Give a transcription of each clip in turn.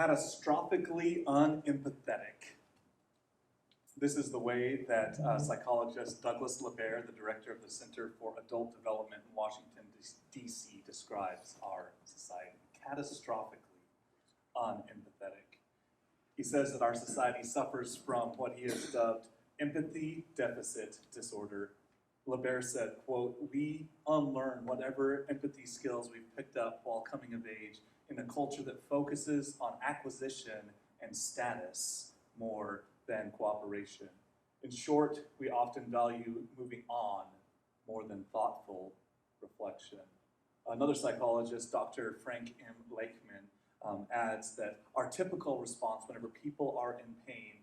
catastrophically unempathetic. This is the way that psychologist Douglas LeBaire, the director of the Center for Adult Development in Washington, D.C., describes our society. Catastrophically unempathetic. He says that our society suffers from what he has dubbed empathy deficit disorder. LeBaire said, quote, "We unlearn whatever empathy skills we've picked up while coming of age in a culture that focuses on acquisition and status more than cooperation. In short, we often value moving on more than thoughtful reflection." Another psychologist, Dr. Frank M. Lakeman, adds that our typical response whenever people are in pain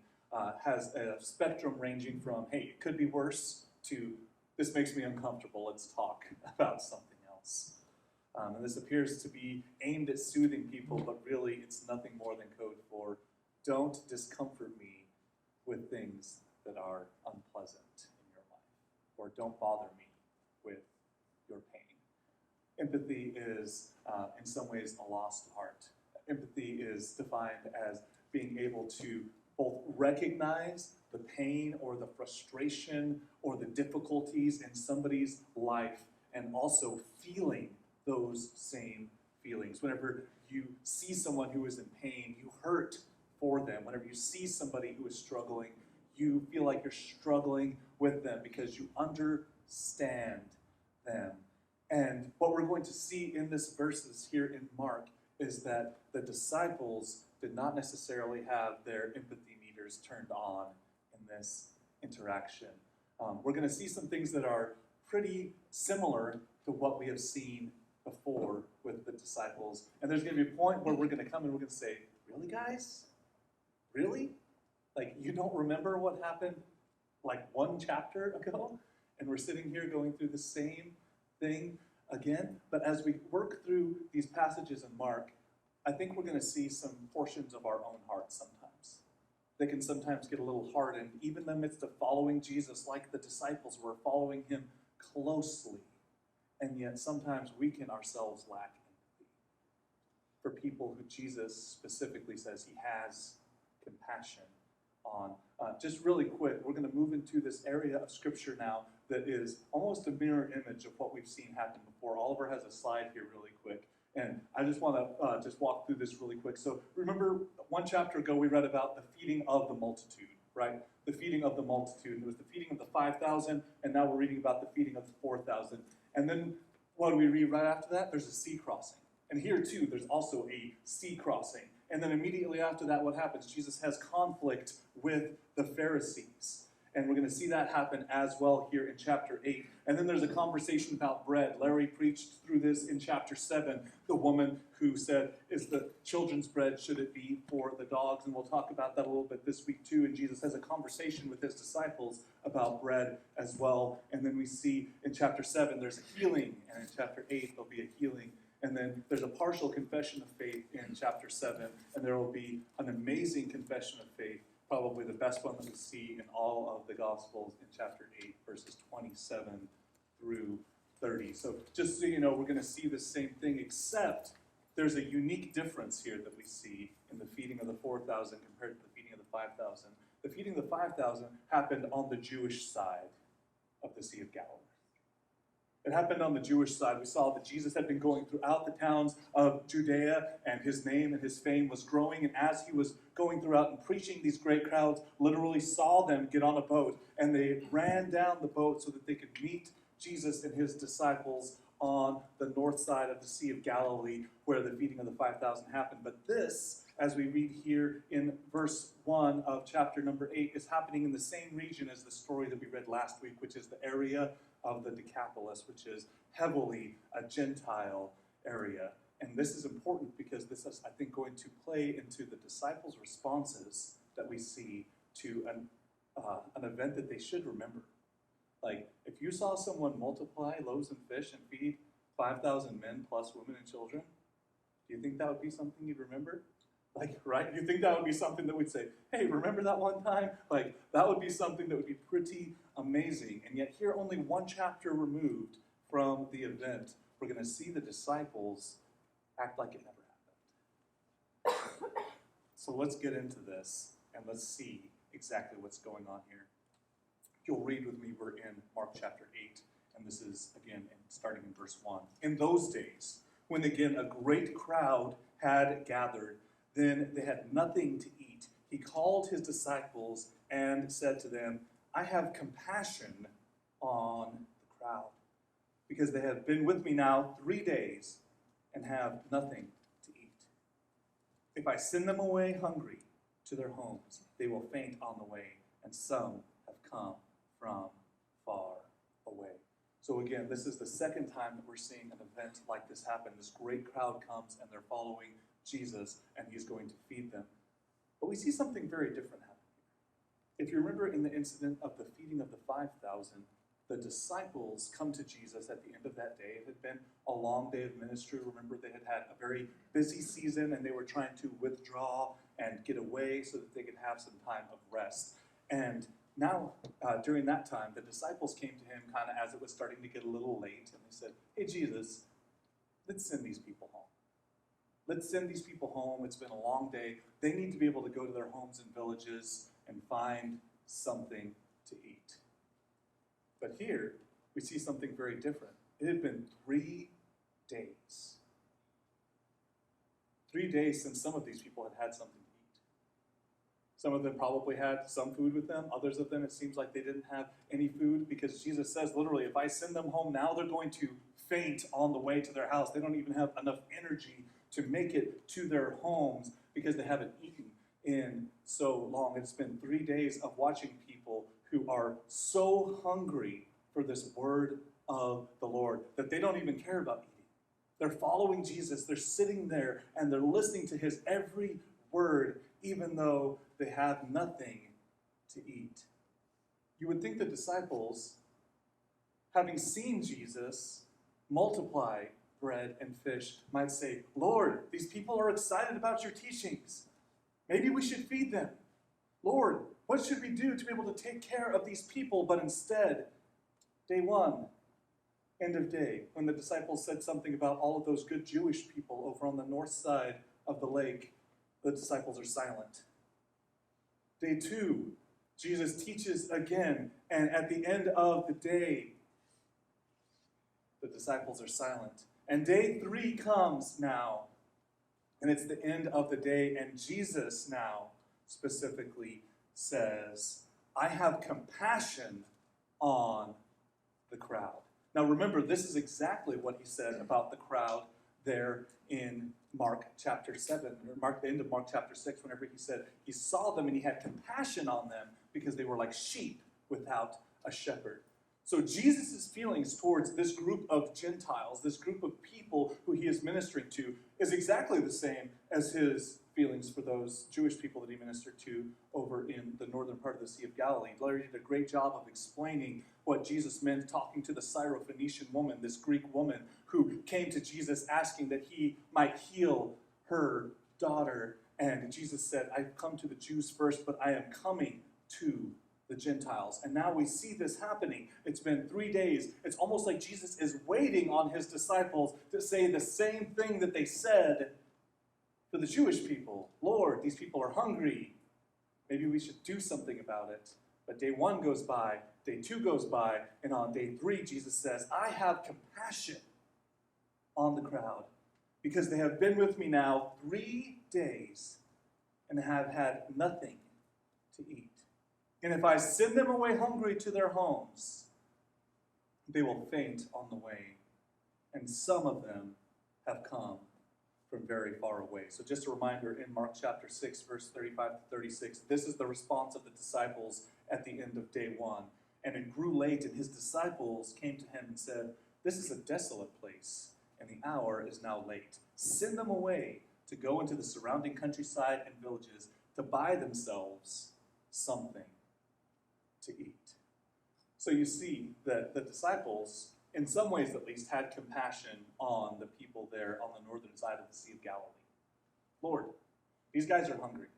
has a spectrum ranging from, hey, it could be worse, to this makes me uncomfortable, let's talk about something else. And this appears to be aimed at soothing people, but really it's nothing more than code for don't discomfort me with things that are unpleasant in your life, or don't bother me with your pain. Empathy is, in some ways, a lost art. Empathy is defined as being able to both recognize the pain or the frustration or the difficulties in somebody's life and also feeling those same feelings. Whenever you see someone who is in pain, you hurt for them. Whenever you see somebody who is struggling, you feel like you're struggling with them because you understand them. And what we're going to see in this verses here in Mark is that the disciples did not necessarily have their empathy meters turned on in this interaction. We're going to see some things that are pretty similar to what we have seen before with the disciples. And there's going to be a point where we're going to come and we're going to say, really, guys? Really? Like, you don't remember what happened like one chapter ago? And we're sitting here going through the same thing again? But as we work through these passages in Mark, I think we're going to see some portions of our own hearts sometimes. They can sometimes get a little hardened, even in the midst of following Jesus like the disciples were, following him closely. And yet sometimes we can ourselves lack empathy for people who Jesus specifically says he has compassion on. Just really quick, we're going to move into this area of Scripture now that is almost a mirror image of what we've seen happen before. Oliver has a slide here really quick, and I just want to just walk through this really quick. So remember, one chapter ago we read about the feeding of the multitude, right? The feeding of the multitude. It was the feeding of the 5,000, and now we're reading about the feeding of the 4,000. And then what do we read right after that? There's a sea crossing. And here too, there's also a sea crossing. And then immediately after that, what happens? Jesus has conflict with the Pharisees. And we're going to see that happen as well here in chapter 8. And then there's a conversation about bread. Larry preached through this in chapter 7. The woman who said, is the children's bread, should it be for the dogs? And we'll talk about that a little bit this week too. And Jesus has a conversation with his disciples about bread as well. And then we see in chapter 7, there's a healing. And in chapter 8, there'll be a healing. And then there's a partial confession of faith in chapter 7. And there will be an amazing confession of faith, probably the best one that we see in all of the Gospels, in chapter 8, verses 27 through 30. So just so you know, we're going to see the same thing, except there's a unique difference here that we see in the feeding of the 4,000 compared to the feeding of the 5,000. The feeding of the 5,000 happened on the Jewish side of the Sea of Galilee. It happened on the Jewish side. We saw that Jesus had been going throughout the towns of Judea, and his name and his fame was growing. And as he was going throughout and preaching, these great crowds literally saw them get on a boat, and they ran down the boat so that they could meet Jesus and his disciples on the north side of the Sea of Galilee, where the feeding of the 5,000 happened. But this, as we read here in verse 1 of chapter number 8, is happening in the same region as the story that we read last week, which is the area of the Decapolis, which is heavily a Gentile area. And this is important because this is, I think, going to play into the disciples' responses that we see to an event that they should remember. Like, if you saw someone multiply loaves and fish and feed 5,000 men plus women and children, do you think that would be something you'd remember? Like, right? You think that would be something that would say, hey, remember that one time? Like, that would be something that would be pretty amazing. And yet here, only one chapter removed from the event, we're going to see the disciples act like it never happened. So let's get into this and let's see exactly what's going on here. If you'll read with me, we're in Mark chapter 8, and this is, again, starting in verse 1. In those days, when again a great crowd had gathered, then they had nothing to eat, he called his disciples and said to them, I have compassion on the crowd, because they have been with me now 3 days and have nothing to eat. If I send them away hungry to their homes, they will faint on the way, and some have come from far away. So again, this is the second time that we're seeing an event like this happen. This great crowd comes and they're following Jesus, and he's going to feed them. But we see something very different happen here. If you remember in the incident of the feeding of the 5,000, the disciples come to Jesus at the end of that day. It had been a long day of ministry. Remember, they had had a very busy season, and they were trying to withdraw and get away so that they could have some time of rest. And now, during that time, the disciples came to him kind of as it was starting to get a little late, and they said, hey, Jesus, let's send these people home. Let's send these people home. It's been a long day. They need to be able to go to their homes and villages and find something to eat. But here, we see something very different. It had been 3 days. 3 days since some of these people had had something to eat. Some of them probably had some food with them. Others of them, it seems like they didn't have any food, because Jesus says literally, if I send them home now, they're going to faint on the way to their house. They don't even have enough energy to make it to their homes because they haven't eaten in so long. It's been 3 days of watching people who are so hungry for this word of the Lord that they don't even care about eating. They're following Jesus. They're sitting there and they're listening to his every word, even though they have nothing to eat. You would think the disciples, having seen Jesus multiply bread and fish, might say, Lord, these people are excited about your teachings. Maybe we should feed them. Lord, what should we do to be able to take care of these people? But instead, day 1, end of day, when the disciples said something about all of those good Jewish people over on the north side of the lake, the disciples are silent. Day 2, Jesus teaches again, and at the end of the day, the disciples are silent. And day 3 comes now, and it's the end of the day, and Jesus now specifically says, I have compassion on the crowd. Now remember, this is exactly what he said about the crowd there in Mark chapter 7, or the end of Mark chapter 6, whenever he said he saw them and he had compassion on them because they were like sheep without a shepherd. So Jesus' feelings towards this group of Gentiles, this group of people who he is ministering to, is exactly the same as his feelings for those Jewish people that he ministered to over in the northern part of the Sea of Galilee. Larry did a great job of explaining what Jesus meant talking to the Syrophoenician woman, this Greek woman who came to Jesus asking that he might heal her daughter. And Jesus said, I've come to the Jews first, but I am coming to the Gentiles. And now we see this happening. It's been 3 days. It's almost like Jesus is waiting on his disciples to say the same thing that they said for the Jewish people. Lord, these people are hungry. Maybe we should do something about it. But day 1 goes by, day 2 goes by, and on day 3, Jesus says, I have compassion on the crowd because they have been with me now 3 days and have had nothing to eat. And if I send them away hungry to their homes, they will faint on the way. And some of them have come from very far away. So just a reminder, in Mark chapter 6, verse 35 to 36, this is the response of the disciples at the end of day 1. And it grew late, and his disciples came to him and said, this is a desolate place, and the hour is now late. Send them away to go into the surrounding countryside and villages to buy themselves something to eat. So you see that the disciples, in some ways at least, had compassion on the people there on the northern side of the Sea of Galilee. Lord, these guys are hungry.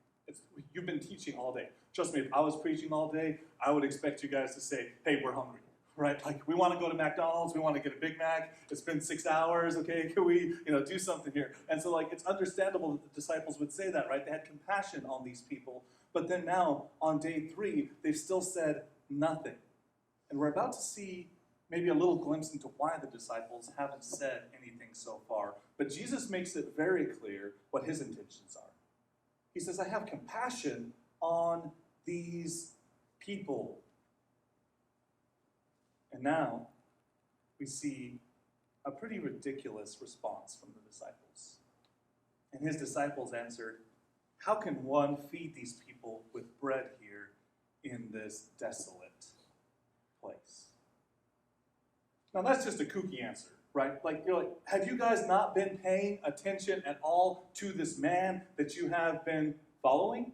You've been teaching all day. Trust me, if I was preaching all day, I would expect you guys to say, hey, we're hungry. right? Like, we want to go to McDonald's, we want to get a Big Mac, it's been 6 hours, okay, can we, do something here? And so, like, it's understandable that the disciples would say that, right? They had compassion on these people, but then now, on day 3, they've still said nothing. And we're about to see maybe a little glimpse into why the disciples haven't said anything so far. But Jesus makes it very clear what his intentions are. He says, I have compassion on these people. And now we see a pretty ridiculous response from the disciples. And his disciples answered, how can one feed these people with bread here in this desolate place? Now that's just a kooky answer, right? Like, you're like, have you guys not been paying attention at all to this man that you have been following?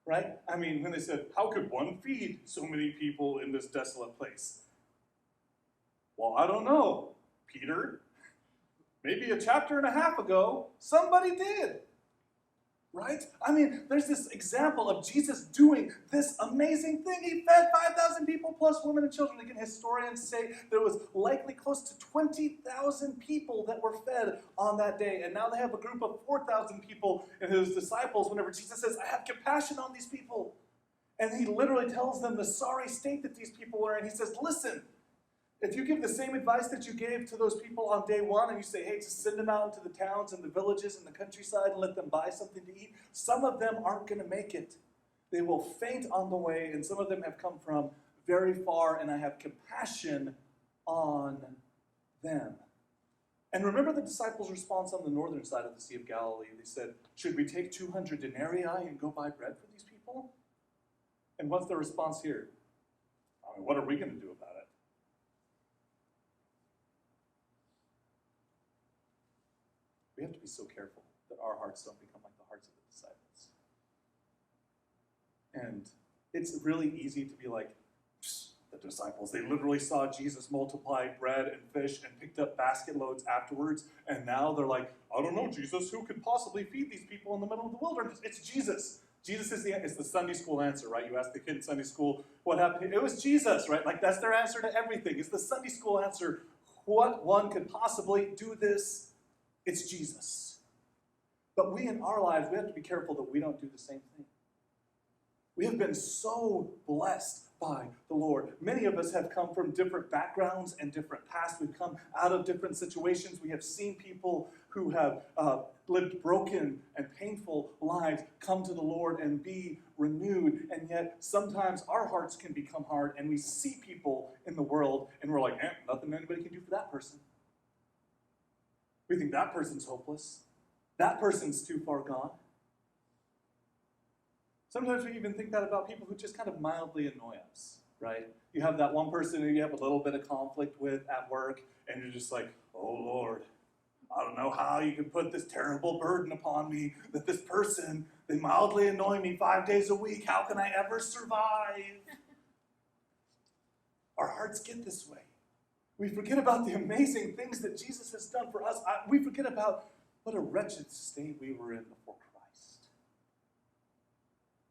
Right? I mean, when they said, how could one feed so many people in this desolate place? Well, I don't know, Peter. Maybe a chapter and a half ago, somebody did. Right? I mean, there's this example of Jesus doing this amazing thing. He fed 5,000 people plus women and children. Again, historians say there was likely close to 20,000 people that were fed on that day. And now they have a group of 4,000 people and his disciples whenever Jesus says, I have compassion on these people. And he literally tells them the sorry state that these people are in. He says, listen, if you give the same advice that you gave to those people on day 1 and you say, hey, just send them out into the towns and the villages and the countryside and let them buy something to eat, some of them aren't going to make it. They will faint on the way, and some of them have come from very far, and I have compassion on them. And remember the disciples' response on the northern side of the Sea of Galilee. They said, should we take 200 denarii and go buy bread for these people? And what's the response here? I mean, what are we going to do about it? We have to be so careful that our hearts don't become like the hearts of the disciples. And it's really easy to be like, the disciples, they literally saw Jesus multiply bread and fish and picked up basket loads afterwards, and now they're like, I don't know, Jesus, who could possibly feed these people in the middle of the wilderness? It's Jesus. Jesus is the Sunday school answer, right? You ask the kid in Sunday school, what happened? It was Jesus, right? Like, that's their answer to everything. It's the Sunday school answer. What one could possibly do this? It's Jesus. But we in our lives, we have to be careful that we don't do the same thing. We have been so blessed by the Lord. Many of us have come from different backgrounds and different pasts. We've come out of different situations. We have seen people who have lived broken and painful lives come to the Lord and be renewed. And yet sometimes our hearts can become hard, and we see people in the world and we're like, nothing anybody can do for that person. We think that person's hopeless. That person's too far gone. Sometimes we even think that about people who just kind of mildly annoy us, right? You have that one person who you have a little bit of conflict with at work, and you're just like, oh Lord, I don't know how you can put this terrible burden upon me, that this person, they mildly annoy me 5 days a week. How can I ever survive? Our hearts get this way. We forget about the amazing things that Jesus has done for us. We forget about what a wretched state we were in before Christ.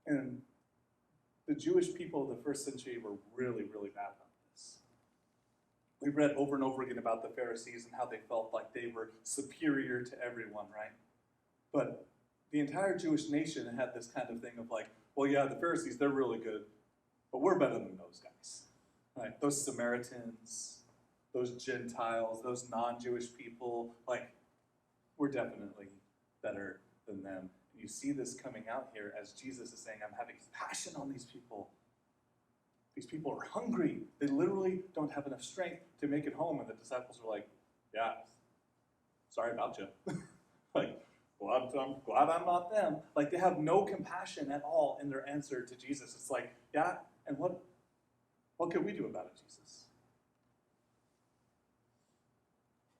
And the Jewish people of the first century were really, really bad about this. We read over and over again about the Pharisees and how they felt like they were superior to everyone, right? But the entire Jewish nation had this kind of thing of like, well, yeah, the Pharisees, they're really good, but we're better than those guys. Right? Those Samaritans, those Gentiles, those non-Jewish people, like, we're definitely better than them. And you see this coming out here as Jesus is saying, I'm having compassion on these people. These people are hungry. They literally don't have enough strength to make it home. And the disciples are like, yeah, sorry about you. Like, well, I'm glad I'm not them. Like, they have no compassion at all in their answer to Jesus. It's like, yeah, and what can we do about it, Jesus?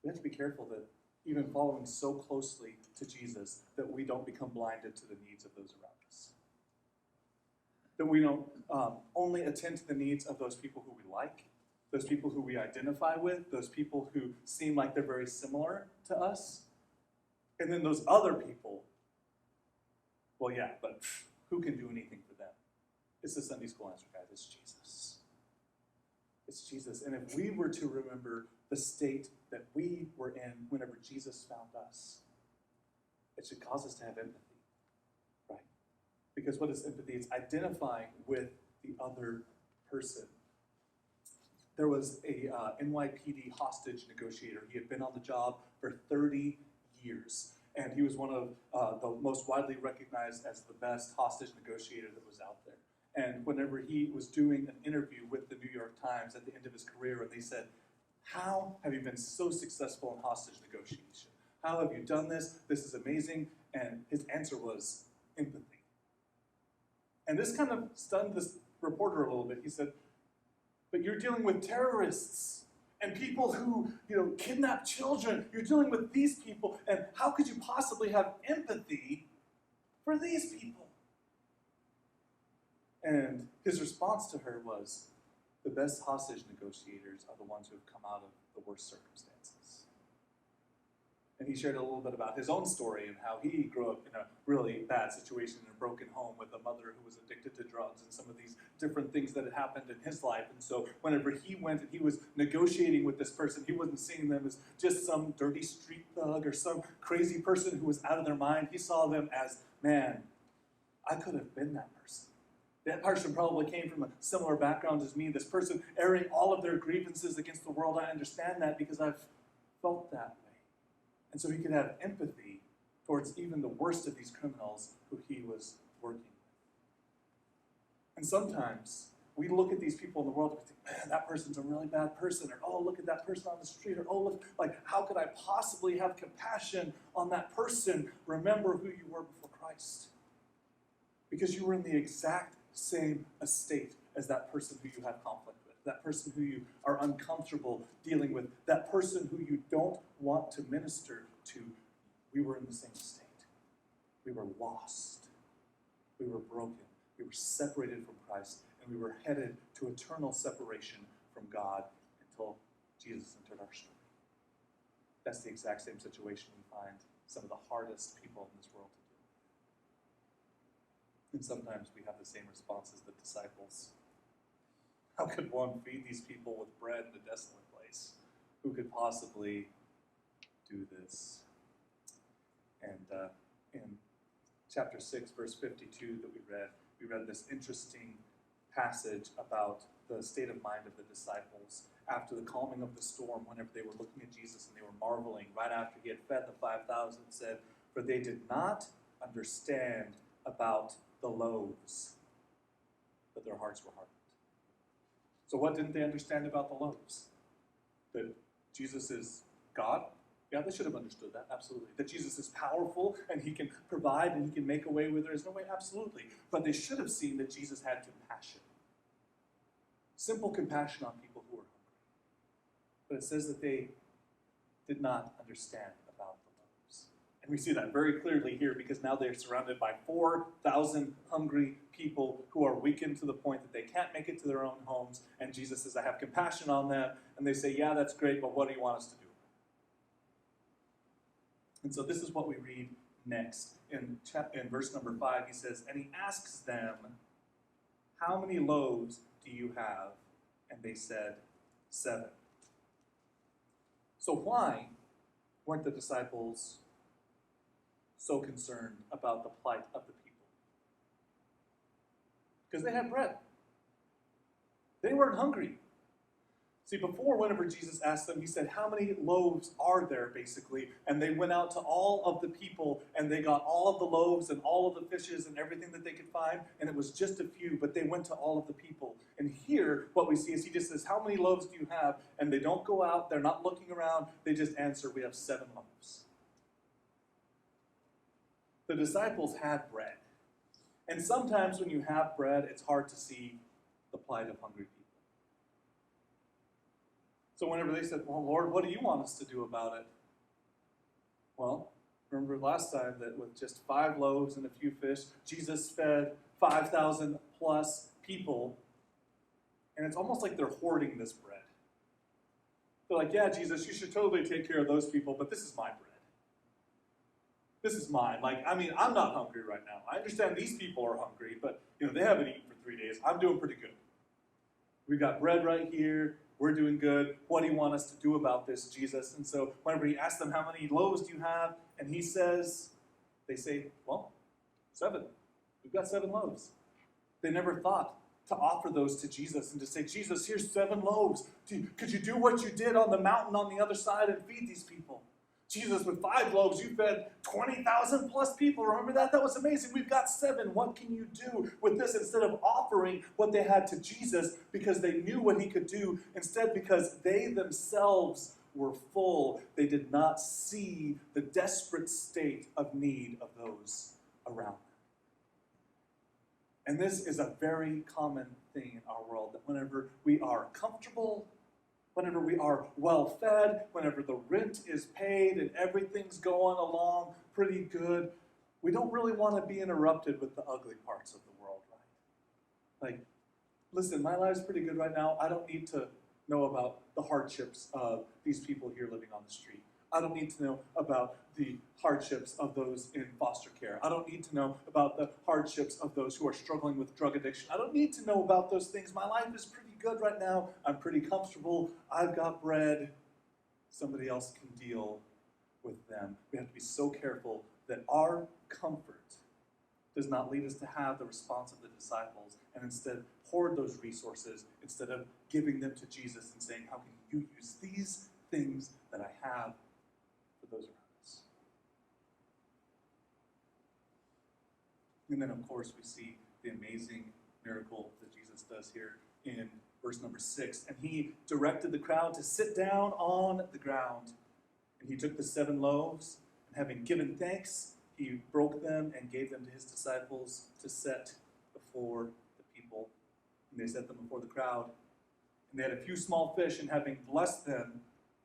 We have to be careful that even following so closely to Jesus that we don't become blinded to the needs of those around us. That we don't only attend to the needs of those people who we like, those people who we identify with, those people who seem like they're very similar to us. And then those other people, well, yeah, but who can do anything for them? It's the Sunday school answer, guys. It's Jesus. It's Jesus. And if we were to remember the state that we were in whenever Jesus found us, it should cause us to have empathy, right? Because what is empathy? It's identifying with the other person. There was a NYPD hostage negotiator. He had been on the job for 30 years, and he was one of the most widely recognized as the best hostage negotiator that was out there. And whenever he was doing an interview with the New York Times at the end of his career, and they said, "How have you been so successful in hostage negotiation? How have you done this? This is amazing." And his answer was empathy. And this kind of stunned this reporter a little bit. He said, "But you're dealing with terrorists and people who, kidnap children. You're dealing with these people, and how could you possibly have empathy for these people?" And his response to her was, "The best hostage negotiators are the ones who have come out of the worst circumstances." And he shared a little bit about his own story and how he grew up in a really bad situation in a broken home with a mother who was addicted to drugs and some of these different things that had happened in his life. And so whenever he went and he was negotiating with this person, he wasn't seeing them as just some dirty street thug or some crazy person who was out of their mind. He saw them as, man, I could have been that person. That person probably came from a similar background as me. This person airing all of their grievances against the world. I understand that because I've felt that way. And so he could have empathy towards even the worst of these criminals who he was working with. And sometimes we look at these people in the world and we think, man, that person's a really bad person. Or, oh, look at that person on the street. Or, oh, look, how could I possibly have compassion on that person? Remember who you were before Christ. Because you were in the exact same estate as that person who you have conflict with, that person who you are uncomfortable dealing with, that person who you don't want to minister to. We were in the same state. We were lost. We were broken. We were separated from Christ, and we were headed to eternal separation from God until Jesus entered our story. That's the exact same situation we find some of the hardest people in this world to deal with. And sometimes we have the same response as the disciples. How could one feed these people with bread in a desolate place? Who could possibly do this? And in chapter 6, verse 52 that we read this interesting passage about the state of mind of the disciples after the calming of the storm, whenever they were looking at Jesus and they were marveling right after he had fed the 5,000, said, "For they did not understand about the loaves, but their hearts were hardened." So what didn't they understand about the loaves? That Jesus is God? Yeah, they should have understood that, absolutely. That Jesus is powerful and he can provide and he can make a way where there is no way, absolutely. But they should have seen that Jesus had compassion. Simple compassion on people who were hungry. But it says that they did not understand about the loaves. And we see that very clearly here because now they're surrounded by 4,000 hungry people who are weakened to the point that they can't make it to their own homes. And Jesus says, I have compassion on them. And they say, yeah, that's great, but what do you want us to do? And so this is what we read next. In verse number 5, he says, and he asks them, how many loaves do you have? And they said, 7. So why weren't the disciples so concerned about the plight of the people? Because they had bread. They weren't hungry. See, before, whenever Jesus asked them, he said, how many loaves are there, basically? And they went out to all of the people, and they got all of the loaves and all of the fishes and everything that they could find, and it was just a few, but they went to all of the people. And here, what we see is he just says, how many loaves do you have? And they don't go out, they're not looking around, they just answer, we have 7 loaves. The disciples had bread. And sometimes when you have bread, it's hard to see the plight of hungry people. So whenever they said, well, Lord, what do you want us to do about it? Well, remember last time that with just 5 loaves and a few fish, Jesus fed 5,000 plus people. And it's almost like they're hoarding this bread. They're like, yeah, Jesus, you should totally take care of those people, but this is my bread. This is mine. I'm not hungry right now. I understand these people are hungry, but they haven't eaten for 3 days. I'm doing pretty good. We got bread right here. we're doing good. What do you want us to do about this, Jesus? And so whenever he asks them, how many loaves do you have? And they say, well, 7. We've got 7 loaves. They never thought to offer those to Jesus and to say, Jesus, here's 7 loaves. Could you do what you did on the mountain on the other side and feed these people? Jesus, with 5 loaves, you fed 20,000 plus people. Remember that? That was amazing. We've got 7. What can you do with this? Instead of offering what they had to Jesus because they knew what he could do, instead because they themselves were full, they did not see the desperate state of need of those around them. And this is a very common thing in our world, that whenever we are comfortable, whenever we are well-fed, whenever the rent is paid and everything's going along pretty good, we don't really want to be interrupted with the ugly parts of the world, right? Like, listen, my life's pretty good right now. I don't need to know about the hardships of these people here living on the street. I don't need to know about the hardships of those in foster care. I don't need to know about the hardships of those who are struggling with drug addiction. I don't need to know about those things. My life is pretty good right now. I'm pretty comfortable. I've got bread. Somebody else can deal with them. We have to be so careful that our comfort does not lead us to have the response of the disciples, and instead hoard those resources instead of giving them to Jesus and saying, how can you use these things that I have for those around us? And then, of course, we see the amazing miracle that Jesus does here in verse number 6. And he directed the crowd to sit down on the ground. And he took the 7 loaves, and having given thanks, he broke them and gave them to his disciples to set before the people. And they set them before the crowd. And they had a few small fish, and having blessed them,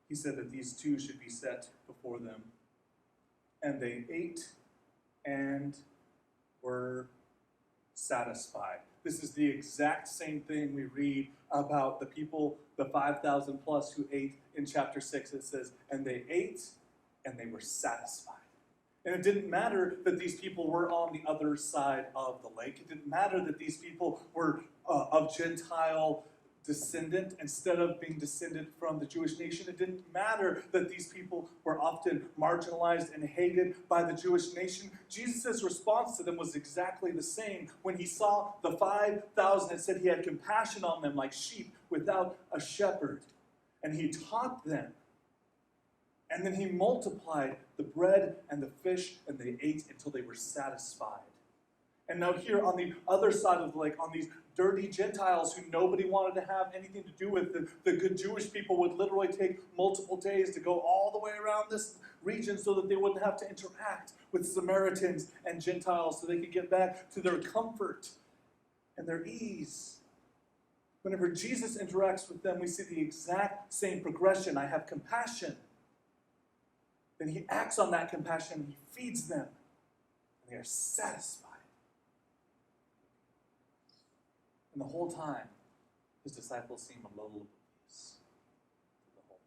he said that these 2 should be set before them. And they ate and were satisfied. This is the exact same thing we read about the people, the 5,000 plus who ate in chapter 6. It says, and they ate and they were satisfied. And it didn't matter that these people were on the other side of the lake. It didn't matter that these people were of Gentile descendant instead of being descended from the Jewish nation. It didn't matter that these people were often marginalized and hated by the Jewish nation. Jesus' response to them was exactly the same. When he saw the 5,000, it said he had compassion on them like sheep without a shepherd. And he taught them. And then he multiplied the bread and the fish, and they ate until they were satisfied. And now here on the other side of the lake, on these dirty Gentiles who nobody wanted to have anything to do with, the good Jewish people would literally take multiple days to go all the way around this region so that they wouldn't have to interact with Samaritans and Gentiles, so they could get back to their comfort and their ease. Whenever Jesus interacts with them, we see the exact same progression. I have compassion. Then he acts on that compassion and he feeds them. And they are satisfied. And the whole time, his disciples seem a little oblivious to the whole.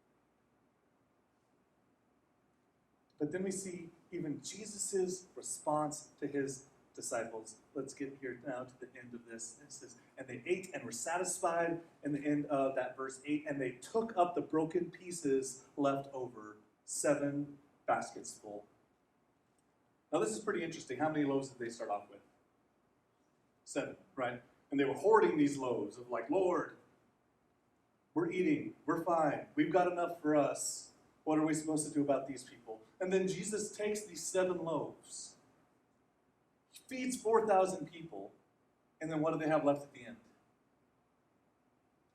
But then we see even Jesus' response to his disciples. Let's get here now to the end of this. It says, and they ate and were satisfied in the end of that verse 8, and they took up the broken pieces left over, 7 baskets full. Now this is pretty interesting. How many loaves did they start off with? 7, right? And they were hoarding these loaves of like, Lord, we're eating, we're fine, we've got enough for us. What are we supposed to do about these people? And then Jesus takes these 7 loaves, feeds 4,000 people, and then what do they have left at the end?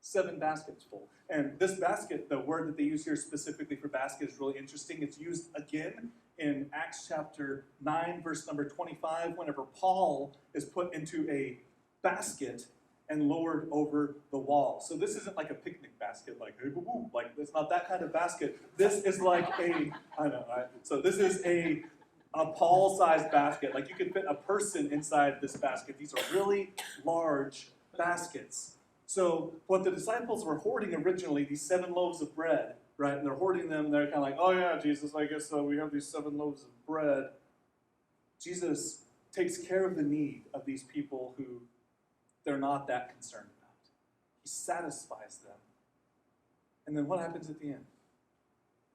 7 baskets full. And this basket, the word that they use here specifically for basket is really interesting. It's used again in Acts chapter 9, verse number 25, whenever Paul is put into a basket and lowered over the wall. So this isn't like a picnic basket, like, hey, boo, boo. Like, it's not that kind of basket. This is like so this is a Paul-sized basket. Like, you could fit a person inside this basket. These are really large baskets. So what the disciples were hoarding originally, these 7 loaves of bread, right? And they're hoarding them. They're kind of like, oh yeah, Jesus, I guess we have these 7 loaves of bread. Jesus takes care of the need of these people who they're not that concerned about. He satisfies them. And then what happens at the end?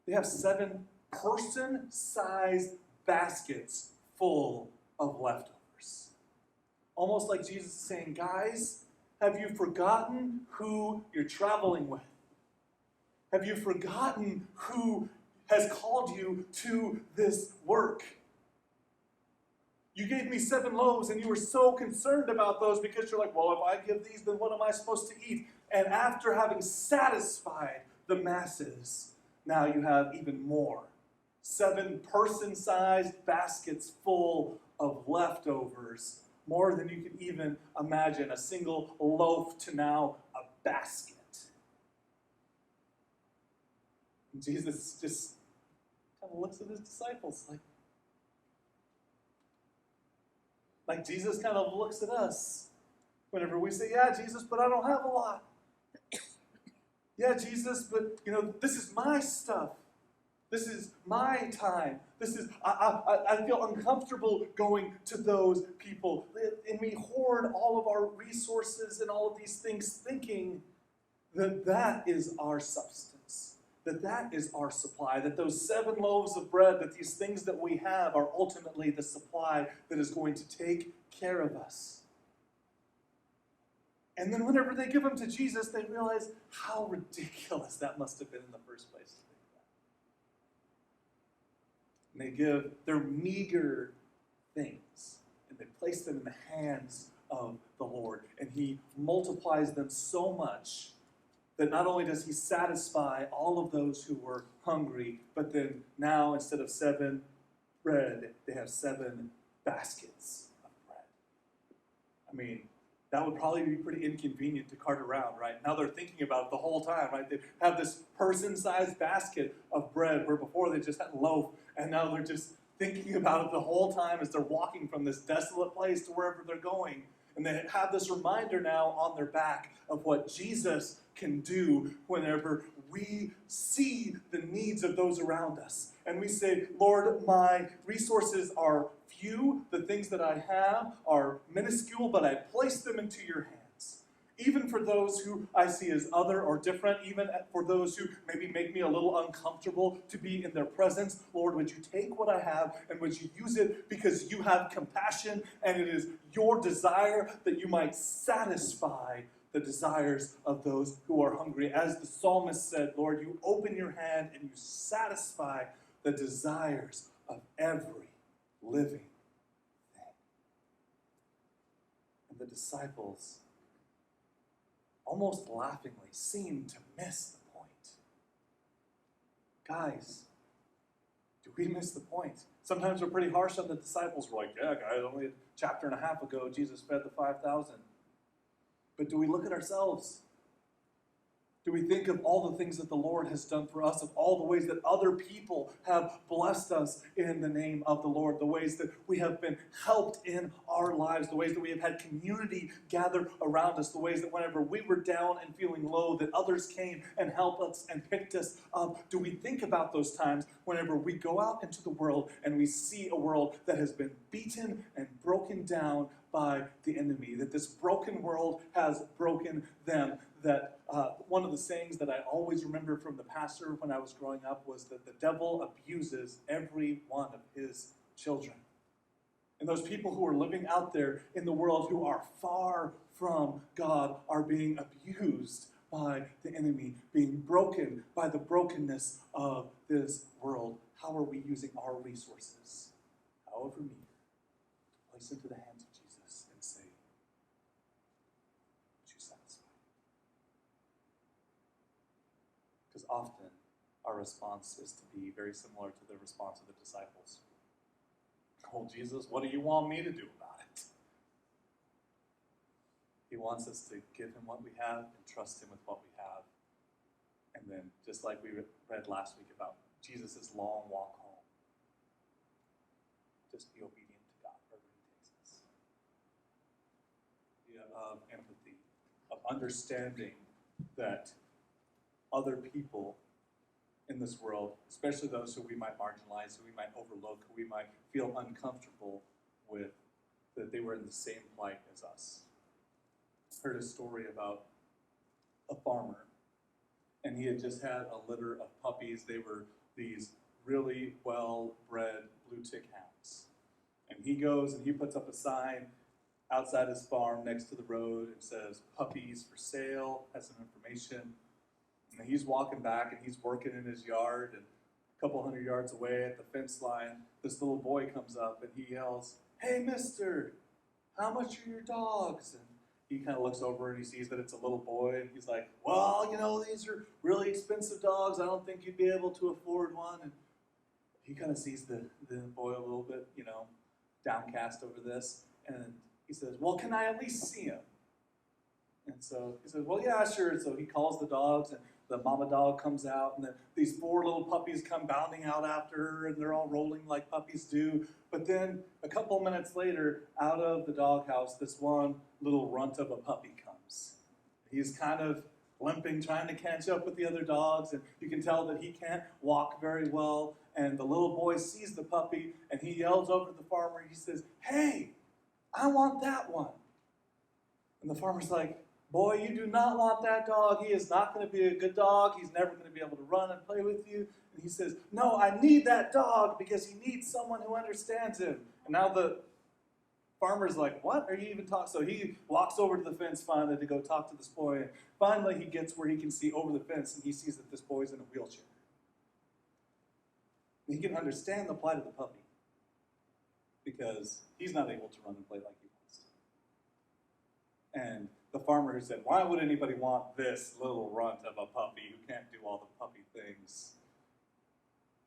They have 7 person-sized baskets full of leftovers. Almost like Jesus is saying, guys, have you forgotten who you're traveling with? Have you forgotten who has called you to this work? You gave me 7 loaves and you were so concerned about those because you're like, well, if I give these, then what am I supposed to eat? And after having satisfied the masses, now you have even more. 7 person-sized baskets full of leftovers, more than you could even imagine. A single loaf to now a basket. And Jesus just kind of looks at his disciples like Jesus kind of looks at us whenever we say, yeah, Jesus, but I don't have a lot. Yeah, Jesus, but, this is my stuff. This is my time. I feel uncomfortable going to those people. And we hoard all of our resources and all of these things thinking that is our substance, that is our supply, that those 7 loaves of bread, that these things that we have are ultimately the supply that is going to take care of us. And then whenever they give them to Jesus, they realize how ridiculous that must have been in the first place. And they give their meager things, and they place them in the hands of the Lord. And he multiplies them so much that not only does he satisfy all of those who were hungry, but then now instead of 7 bread, they have 7 baskets of bread. I mean, that would probably be pretty inconvenient to cart around, right? Now they're thinking about it the whole time, right? They have this person-sized basket of bread where before they just had a loaf, and now they're just thinking about it the whole time as they're walking from this desolate place to wherever they're going. And they have this reminder now on their back of what Jesus can do whenever we see the needs of those around us. And we say, Lord, my resources are few. The things that I have are minuscule, but I place them into your hands. Even for those who I see as other or different, even for those who maybe make me a little uncomfortable to be in their presence, Lord, would you take what I have and would you use it because you have compassion and it is your desire that you might satisfy the desires of those who are hungry. As the psalmist said, Lord, you open your hand and you satisfy the desires of every living thing. And the disciples almost laughingly seem to miss the point. Guys, do we miss the point? Sometimes we're pretty harsh on the disciples. We're like, yeah, guys, only a chapter and a half ago, Jesus fed the 5,000. But do we look at ourselves? Do we think of all the things that the Lord has done for us, of all the ways that other people have blessed us in the name of the Lord, the ways that we have been helped in our lives, the ways that we have had community gather around us, the ways that whenever we were down and feeling low, that others came and helped us and picked us up? Do we think about those times whenever we go out into the world and we see a world that has been beaten and broken down by the enemy, that this broken world has broken them? That one of the sayings that I always remember from the pastor when I was growing up was that the devil abuses every one of his children. And those people who are living out there in the world who are far from God are being abused by the enemy, being broken by the brokenness of this world. How are we using our resources, however meager, to place into the hands of Jesus and say, would you satisfy? Because often our response is to be very similar to the response of the disciples. Oh, Jesus, what do you want me to do about it? He wants us to give him what we have and trust him with what we have. And then, just like we read last week about Jesus' long walk home, just be obedient to God wherever he takes us. The idea of empathy, of understanding that other people in this world, especially those who we might marginalize, who we might overlook, who we might feel uncomfortable with, that they were in the same plight as us. I heard a story about a farmer And he had just had a litter of puppies. They were these really well-bred blue tick hounds. And he goes and he puts up a sign outside his farm next to the road. It says, "Puppies for sale," has some information. And he's walking back and he's working in his yard, and a couple hundred yards away at the fence line, this little boy comes up and he yells, "Hey, mister, how much are your dogs?" And he kind of looks over and he sees that it's a little boy, and he's like, "Well, these are really expensive dogs. I don't think you'd be able to afford one." And he kind of sees the boy a little bit, downcast over this. And he says, "Well, can I at least see him?" And so he says, "Well, yeah, sure." So he calls the dogs, and the mama dog comes out, and then these 4 little puppies come bounding out after her, and they're all rolling like puppies do. But then a couple minutes later, out of the doghouse, this one little runt of a puppy comes. He's kind of limping, trying to catch up with the other dogs, and you can tell that he can't walk very well. And the little boy sees the puppy, and he yells over to the farmer. He says, "Hey, I want that one." And the farmer's like, "Boy, you do not want that dog. He is not going to be a good dog. He's never going to be able to run and play with you." And he says, "No, I need that dog because he needs someone who understands him." And now the farmer's like, "What are you even talking?" So he walks over to the fence finally to go talk to this boy. And finally he gets where he can see over the fence, and he sees that this boy's in a wheelchair. And he can understand the plight of the puppy because he's not able to run and play like he wants to. And the farmer who said, "Why would anybody want this little runt of a puppy who can't do all the puppy things?"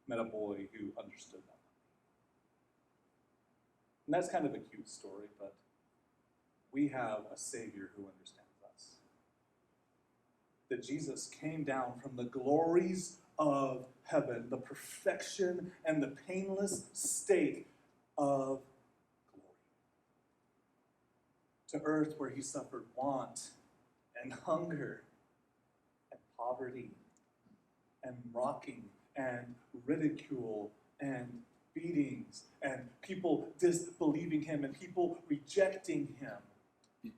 met a boy who understood that. And that's kind of a cute story, but we have a Savior who understands us. That Jesus came down from the glories of heaven, the perfection and the painless state of glory, to earth where he suffered want and hunger and poverty and mocking and ridicule and beatings and people disbelieving him and people rejecting him.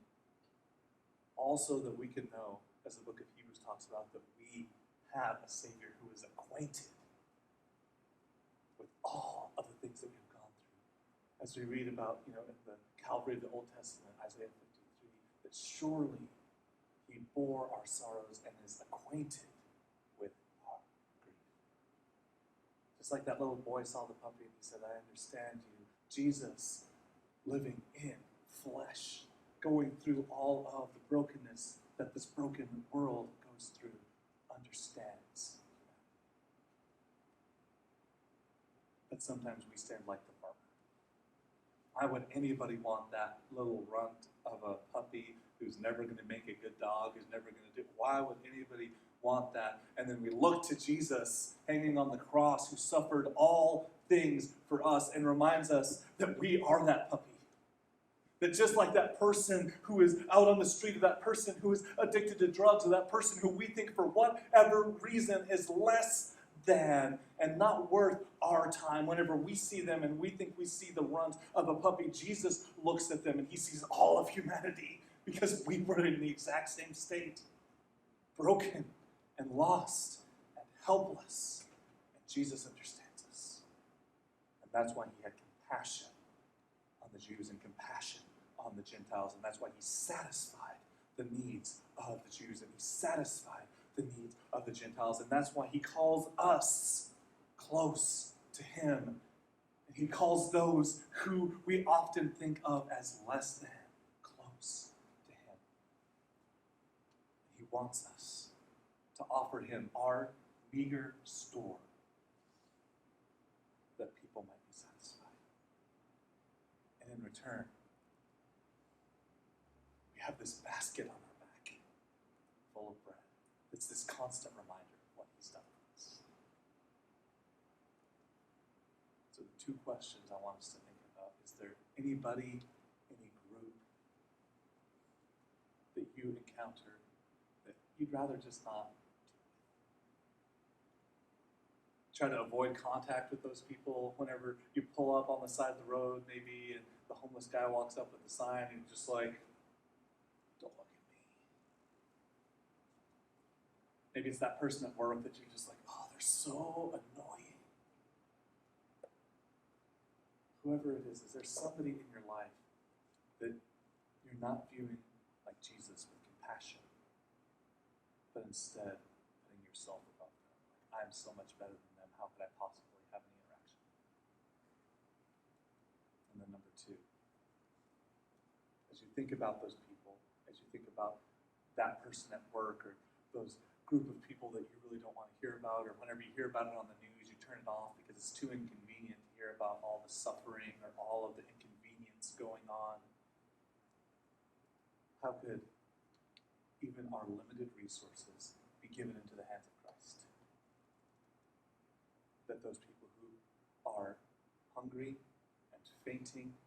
Also that we can know, as the book of Hebrews talks about, that we have a Savior who is acquainted with all of the things that we've gone through. As we read about, in the Calvary of the Old Testament, Isaiah 53, that surely he bore our sorrows and is acquainted with our grief. Just like that little boy saw the puppy and he said, "I understand you." Jesus, living in flesh, going through all of the brokenness that this broken world goes through, understands. But sometimes we stand like the farmer. Why would anybody want that little runt of a puppy who's never going to make a good dog, who's never going to do? Why would anybody want that? And then we look to Jesus hanging on the cross, who suffered all things for us, and reminds us that we are that puppy. That just like that person who is out on the street, or that person who is addicted to drugs, or that person who we think for whatever reason is less than and not worth our time, whenever we see them and we think we see the runt of a puppy, Jesus looks at them and he sees all of humanity, because we were in the exact same state, broken and lost and helpless. And Jesus understands us. And that's why he had compassion on the Jews and compassion on the Gentiles. And that's why he satisfied the needs of the Jews and he satisfied the needs of the Gentiles. And that's why he calls us close to him. And he calls those who we often think of as less than close to him. And he wants us to offer him our meager store that people might be satisfied. And in return, we have this basket on our back full of bread. It's this constant reminder of what he's done for us. So the 2 questions I want us to think about: is there anybody, any group that you encounter that you'd rather just not try to avoid contact with those people? Whenever you pull up on the side of the road maybe and the homeless guy walks up with the sign and you're just like, "Don't look at me." Maybe it's that person at work that you're just like, oh, they're so annoying. Whoever it is there somebody in your life that you're not viewing like Jesus with compassion, but instead putting yourself above them? Like, I'm so much better than them. How could I possibly have any interaction? And then number two, as you think about those people, as you think about that person at work or those group of people that you really don't want to hear about, or whenever you hear about it on the news, you turn it off because it's too inconvenient to hear about all the suffering or all of the inconvenience going on. How could even our limited resources be given into the hands of Christ? That those people who are hungry and fainting